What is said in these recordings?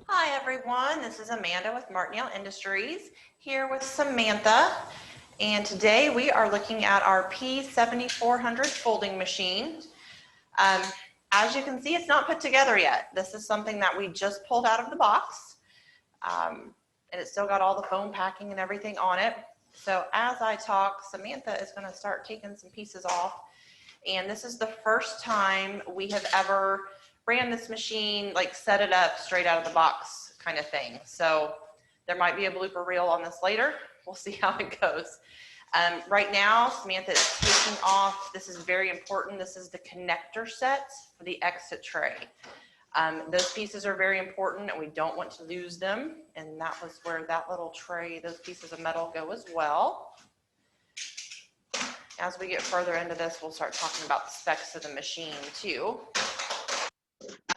Hi everyone, this is Amanda with Martin Yale Industries, here with Samantha, and today we are looking at our P7400 folding machine. As you can see, it's not put together yet. This is something that we just pulled out of the box, and it's still got all the foam packing and everything on it. So as I talk, Samantha is going to start taking some pieces off, and this is the first time we have ever ran this machine, like set it up straight out of the box kind of thing. So there might be a blooper reel on this later. We'll see how it goes. Right now, Samantha is taking off, this is very important, this is the connector set for the exit tray. Those pieces are very important and we don't want to lose them. And that was where that little tray, those pieces of metal go as well. As we get further into this, we'll start talking about the specs of the machine too.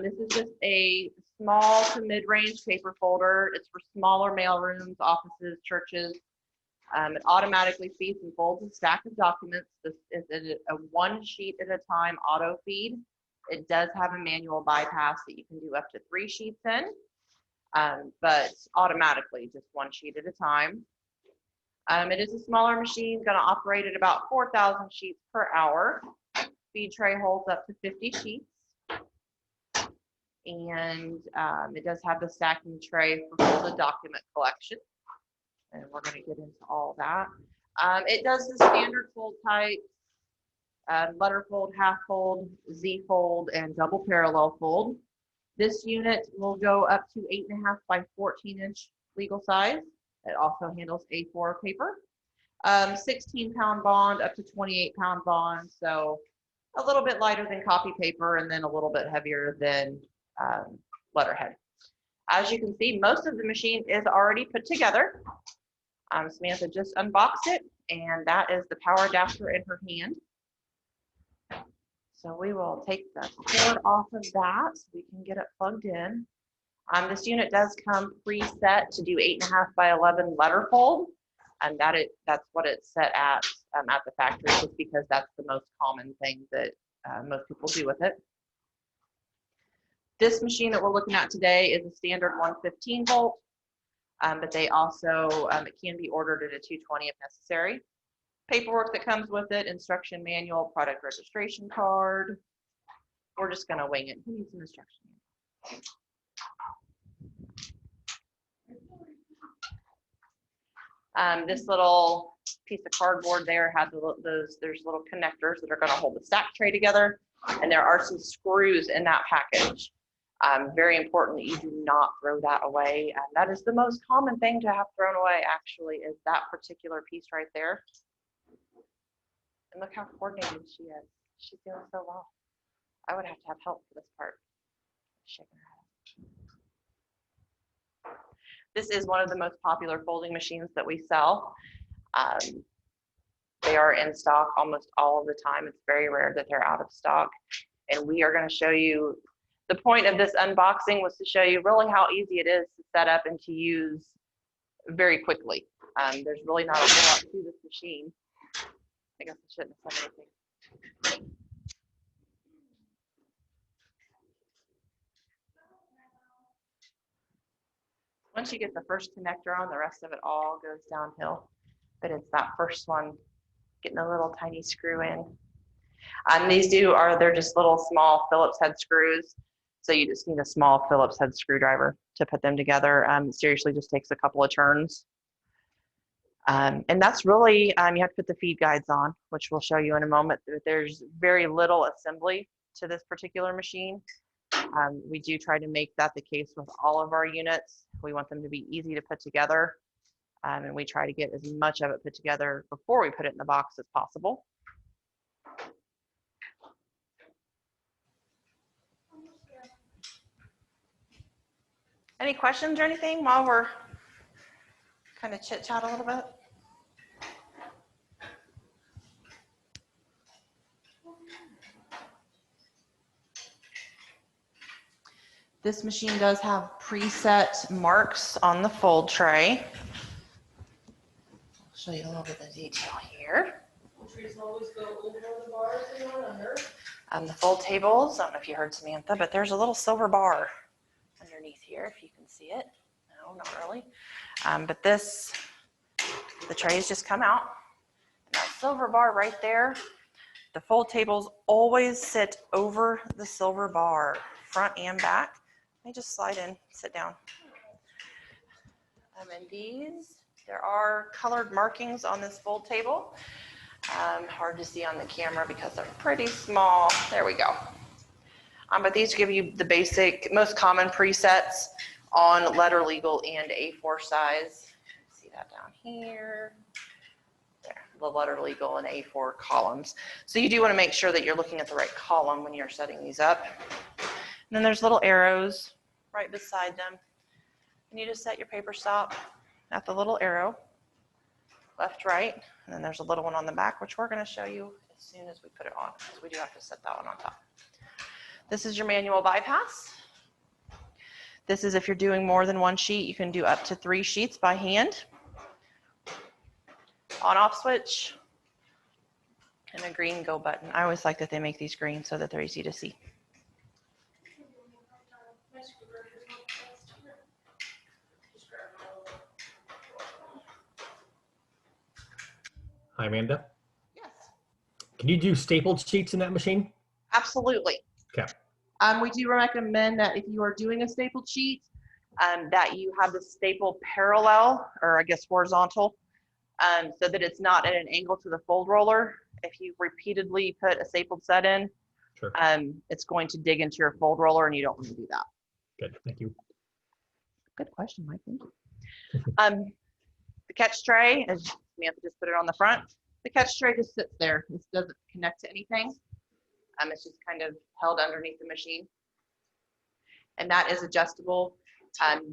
This is just a small to mid-range paper folder. It's for smaller mail rooms, offices, churches. It automatically feeds and folds a stack of documents. This is a one sheet at a time auto feed. It does have a manual bypass that you can do up to 3 sheets in, but automatically just one sheet at a time. It is a smaller machine, going to operate at about 4,000 sheets per hour. Feed tray holds up to 50 sheets. And it does have the stacking tray for folded document collection. And we're going to get into all that. It does the standard fold types, letter fold, half fold, Z fold, and double parallel fold. This unit will go up to 8.5 by 14-inch legal size. It also handles A4 paper. 16-pound bond up to 28-pound bond. So a little bit lighter than copy paper and then a little bit heavier than letterhead. As you can see, most of the machine is already put together. Samantha just unboxed it, and that is the power adapter in her hand. So we will take the cord off of that so we can get it plugged in. This unit does come preset to do 8.5 by 11 letter fold, and that's what it's set at the factory, just because that's the most common thing that most people do with it. This machine that we're looking at today is a standard 115 volt, but they also, it can be ordered at a 220 if necessary. Paperwork that comes with it, instruction manual, product registration card. We're just going to wing it. Who needs an instruction manual? This little piece of cardboard there has there's little connectors that are going to hold the stack tray together, and there are some screws in that package. Very important that you do not throw that away. And that is the most common thing to have thrown away, actually, is that particular piece right there. And look how coordinated she is. She's doing so well. I would have to have help for this part. Shaking her head. This is one of the most popular folding machines that we sell. They are in stock almost all of the time. It's very rare that they're out of stock. And we are going to show you. The point of this unboxing was to show you really how easy it is to set up and to use very quickly. There's really not a whole lot to this machine. I guess I shouldn't have said anything. Once you get the first connector on, the rest of it all goes downhill. But it's that first one, getting a little tiny screw in. They're just little small Phillips head screws. So you just need a small Phillips head screwdriver to put them together. It seriously just takes a couple of turns. And that's really, you have to put the feed guides on, which we'll show you in a moment. There's very little assembly to this particular machine. We do try to make that the case with all of our units. We want them to be easy to put together. And we try to get as much of it put together before we put it in the box as possible. Any questions or anything while we're kind of chit-chat a little bit? This machine does have preset marks on the fold tray. I'll show you a little bit of detail here. The trees always go over the bars and not under. The fold tables, I don't know if you heard Samantha, but there's a little silver bar underneath here, if you can see it. No, not really. But this, the trays just come out. And that silver bar right there, the fold tables always sit over the silver bar, front and back. They just slide in, sit down. And these, there are colored markings on this fold table. Hard to see on the camera because they're pretty small. There we go. But these give you the basic, most common presets on letter legal and A4 size. See that down here. There, the letter legal and A4 columns. So you do want to make sure that you're looking at the right column when you're setting these up. And then there's little arrows right beside them. And you just set your paper stop at the little arrow, left, right. And then there's a little one on the back, which we're going to show you as soon as we put it on, because we do have to set that one on top. This is your manual bypass. This is if you're doing more than one sheet, you can do up to 3 sheets by hand. On-off switch and a green go button. I always like that they make these green so that they're easy to see. Hi, Amanda. Yes. Can you do stapled sheets in that machine? Absolutely. Okay. We do recommend that if you are doing a stapled sheet, that you have the staple parallel, or I guess horizontal, so that it's not at an angle to the fold roller. If you repeatedly put a stapled set in, Sure. It's going to dig into your fold roller, and you don't want to do that. Good, thank you. Good question, Mike. Thank you. The catch tray, as Samantha just put it on the front, the catch tray just sits there. This doesn't connect to anything. It's just kind of held underneath the machine. And that is adjustable.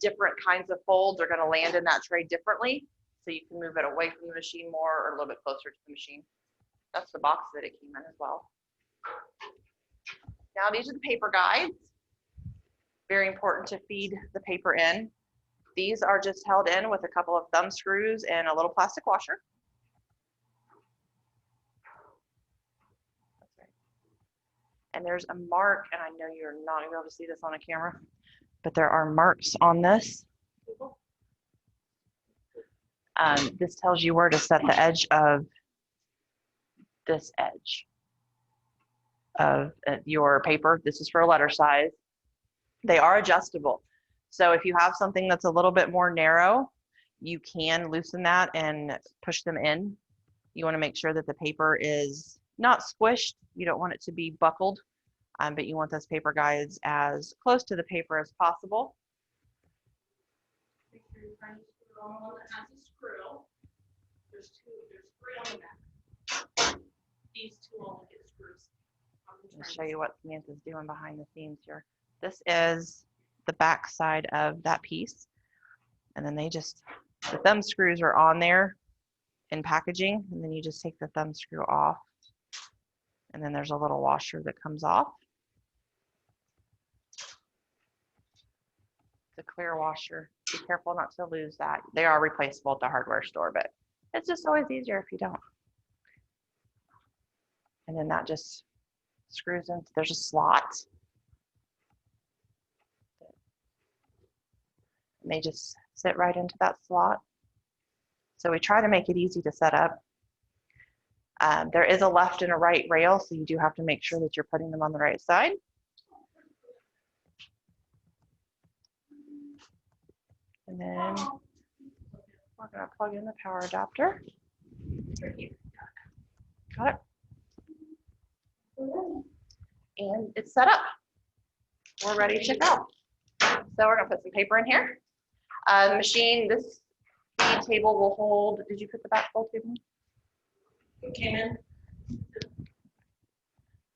Different kinds of folds are going to land in that tray differently. So you can move it away from the machine more or a little bit closer to the machine. That's the box that it came in as well. Now these are the paper guides. Very important to feed the paper in. These are just held in with a couple of thumb screws and a little plastic washer. That's right. And there's a mark, and I know you're not going to be able to see this on a camera, but there are marks on this. This tells you where to set the edge of this edge of your paper. This is for a letter size. They are adjustable. So if you have something that's a little bit more narrow, you can loosen that and push them in. You want to make sure that the paper is not squished. You don't want it to be buckled, but you want those paper guides as close to the paper as possible. Make sure you find the screw on one that has a screw. There's 3 on the back. These 2 only get screws. I'll show you what Samantha's doing behind the scenes here. This is the back side of that piece. And then the thumb screws are on there in packaging, and then you just take the thumb screw off. And then there's a little washer that comes off. The clear washer. Be careful not to lose that. They are replaceable at the hardware store, but it's just always easier if you don't. And then that just screws in. There's a slot. And they just sit right into that slot. So we try to make it easy to set up. There is a left and a right rail, so you do have to make sure that you're putting them on the right side. And then we're going to plug in the power adapter. Got it. And it's set up. We're ready to go. So we're going to put some paper in here. The machine, this feed table will hold, did you put the back fold table in? It came in.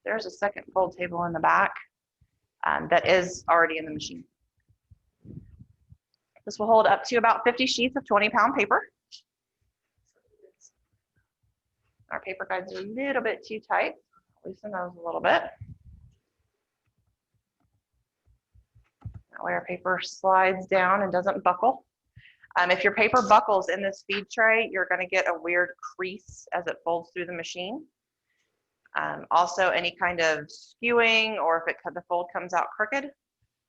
There's a second fold table in the back that is already in the machine. This will hold up to about 50 sheets of 20-pound paper. Our paper guides are a little bit too tight. Loosen those a little bit. That way our paper slides down and doesn't buckle. If your paper buckles in this feed tray, you're going to get a weird crease as it folds through the machine. Also, any kind of skewing, or if the fold comes out crooked,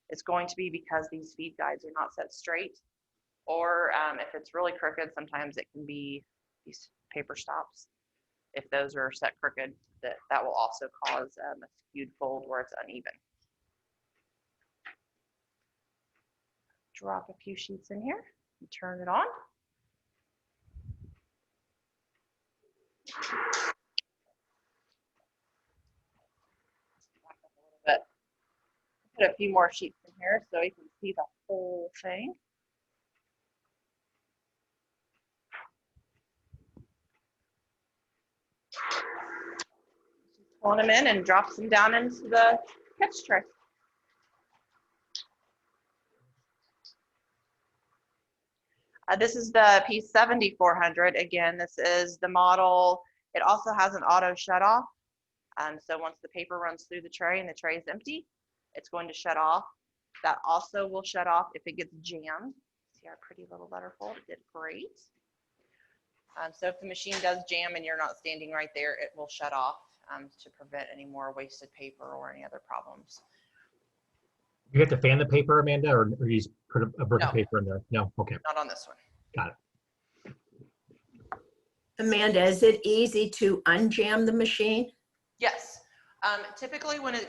It's going to be because these feed guides are not set straight, or if it's really crooked, sometimes it can be these paper stops. If those are set crooked, that will also cause a skewed fold where it's uneven. Drop a few sheets in here and turn it on. But put a few more sheets in here so you can see the whole thing. Pulling them in and drops them down into the catch tray. This is the P7400. Again, this is the model. It also has an auto shut off. So once the paper runs through the tray and the tray is empty, it's going to shut off. That also will shut off if it gets jammed. See our pretty little letter fold? It did great. So if the machine does jam and you're not standing right there, it will shut off to prevent any more wasted paper or any other problems. You have to fan the paper, Amanda, or you just put a brick of No. paper in there? No, okay, Not on this one. got it. Amanda, is it easy to unjam the machine? Yes. Typically when it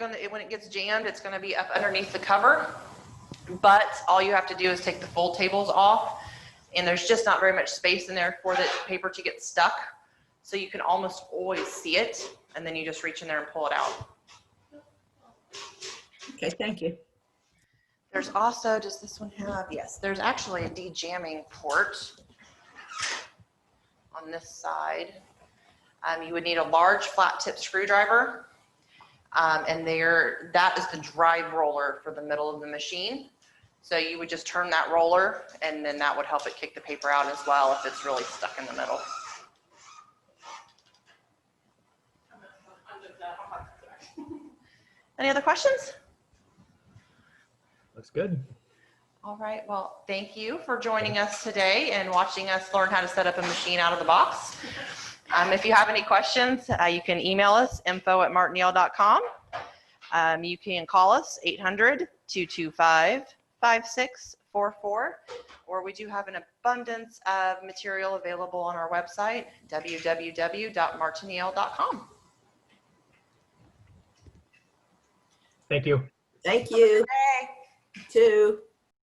gets jammed, it's going to be up underneath the cover, but all you have to do is take the fold tables off, and there's just not very much space in there for the paper to get stuck. So you can almost always see it, and then you just reach in there and pull it out. Okay, thank you. There's also, does this one have, yes, there's actually a de-jamming port on this side. You would need a large flat tip screwdriver, and that is the drive roller for the middle of the machine. So you would just turn that roller, and then that would help it kick the paper out as well if it's really stuck in the middle. Any other questions? Looks good. All right, well, thank you for joining us today and watching us learn how to set up a machine out of the box. If you have any questions, you can email us, info@martinyale.com. You can call us, 800-225-5644, or we do have an abundance of material available on our website, www.martinyale.com. Thank you. Thank you. Hey. Too.